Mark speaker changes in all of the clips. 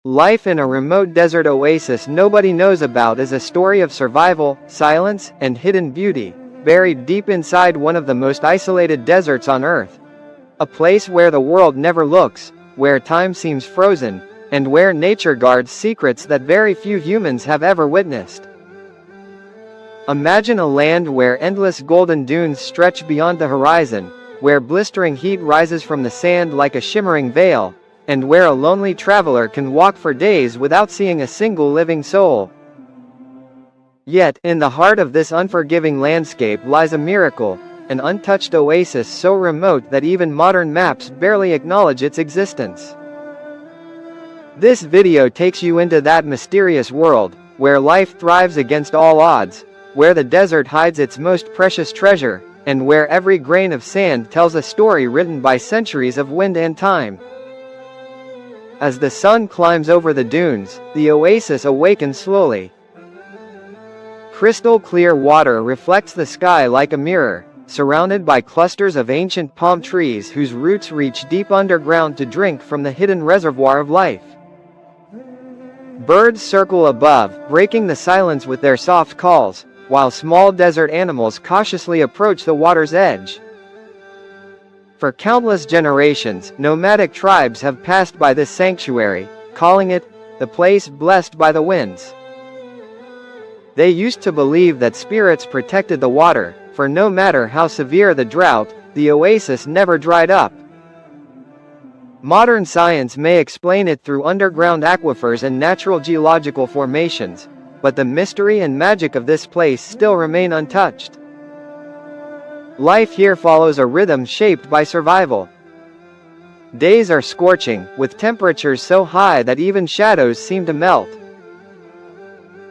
Speaker 1: Life in a remote desert oasis nobody knows about is a story of survival, silence, and hidden beauty, buried deep inside one of the most isolated deserts on Earth. A place where the world never looks, where time seems frozen, and where nature guards secrets that very few humans have ever witnessed. Imagine a land where endless golden dunes stretch beyond the horizon, where blistering heat rises from the sand like a shimmering veil, and where a lonely traveler can walk for days without seeing a single living soul. Yet, in the heart of this unforgiving landscape lies a miracle, an untouched oasis so remote that even modern maps barely acknowledge its existence. This video takes you into that mysterious world, where life thrives against all odds, where the desert hides its most precious treasure, and where every grain of sand tells a story written by centuries of wind and time. As the sun climbs over the dunes, the oasis awakens slowly. Crystal clear water reflects the sky like a mirror, surrounded by clusters of ancient palm trees whose roots reach deep underground to drink from the hidden reservoir of life. Birds circle above, breaking the silence with their soft calls, while small desert animals cautiously approach the water's edge. For countless generations, nomadic tribes have passed by this sanctuary, calling it the place blessed by the winds. They used to believe that spirits protected the water, for no matter how severe the drought, the oasis never dried up. Modern science may explain it through underground aquifers and natural geological formations, but the mystery and magic of this place still remain untouched. Life here follows a rhythm shaped by survival. Days are scorching, with temperatures so high that even shadows seem to melt.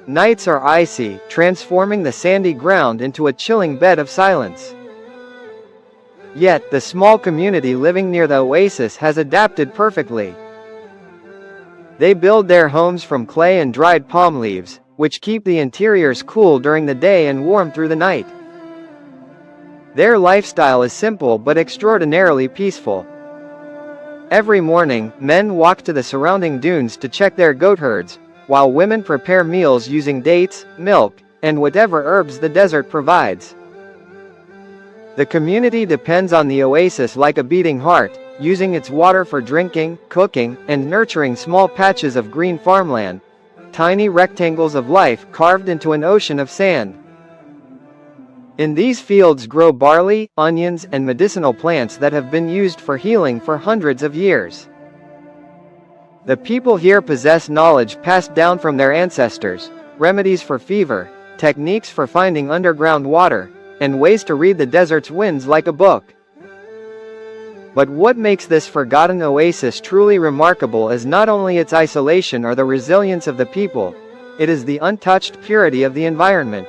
Speaker 1: Nights are icy, transforming the sandy ground into a chilling bed of silence. Yet, the small community living near the oasis has adapted perfectly. They build their homes from clay and dried palm leaves, which keep the interiors cool during the day and warm through the night. Their lifestyle is simple but extraordinarily peaceful. Every morning, men walk to the surrounding dunes to check their goat herds, while women prepare meals using dates, milk, and whatever herbs the desert provides. The community depends on the oasis like a beating heart, using its water for drinking, cooking, and nurturing small patches of green farmland, tiny rectangles of life carved into an ocean of sand. In these fields grow barley, onions, and medicinal plants that have been used for healing for hundreds of years. The people here possess knowledge passed down from their ancestors, remedies for fever, techniques for finding underground water, and ways to read the desert's winds like a book. But what makes this forgotten oasis truly remarkable is not only its isolation or the resilience of the people, it is the untouched purity of the environment.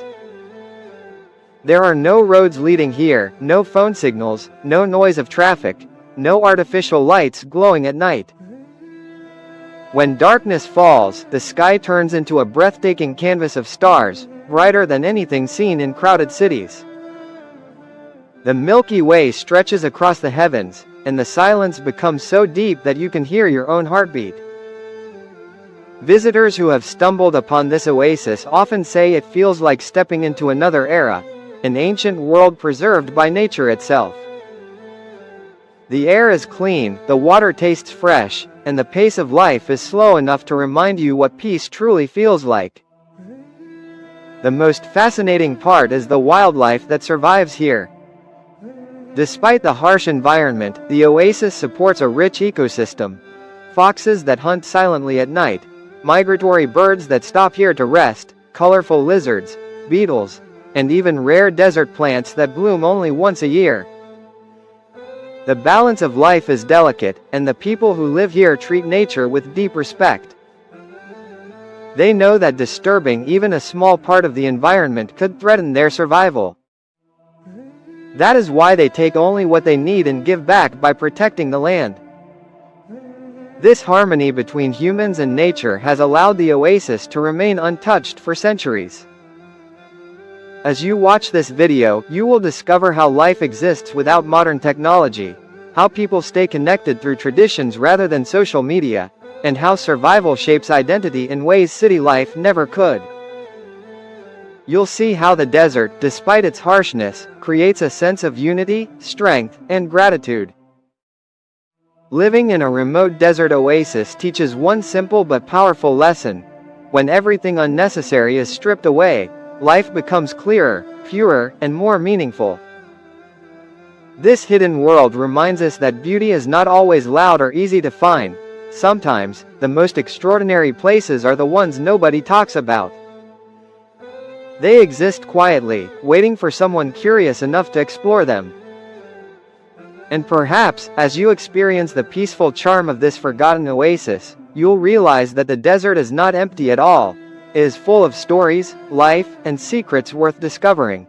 Speaker 1: There are no roads leading here, no phone signals, no noise of traffic, no artificial lights glowing at night. When darkness falls, the sky turns into a breathtaking canvas of stars, brighter than anything seen in crowded cities. The Milky Way stretches across the heavens, and the silence becomes so deep that you can hear your own heartbeat. Visitors who have stumbled upon this oasis often say it feels like stepping into another era, an ancient world preserved by nature itself. The air is clean, the water tastes fresh, and the pace of life is slow enough to remind you what peace truly feels like. The most fascinating part is the wildlife that survives here. Despite the harsh environment, the oasis supports a rich ecosystem. Foxes that hunt silently at night, migratory birds that stop here to rest, colorful lizards, beetles, and even rare desert plants that bloom only once a year. The balance of life is delicate, and the people who live here treat nature with deep respect. They know that disturbing even a small part of the environment could threaten their survival. That is why they take only what they need and give back by protecting the land. This harmony between humans and nature has allowed the oasis to remain untouched for centuries. As you watch this video, you will discover how life exists without modern technology, how people stay connected through traditions rather than social media, and how survival shapes identity in ways city life never could. You'll see how the desert, despite its harshness, creates a sense of unity, strength, and gratitude. Living in a remote desert oasis teaches one simple but powerful lesson. When everything unnecessary is stripped away, life becomes clearer, purer, and more meaningful. This hidden world reminds us that beauty is not always loud or easy to find. Sometimes, the most extraordinary places are the ones nobody talks about. They exist quietly, waiting for someone curious enough to explore them. And perhaps, as you experience the peaceful charm of this forgotten oasis, you'll realize that the desert is not empty at all. It is full of stories, life, and secrets worth discovering.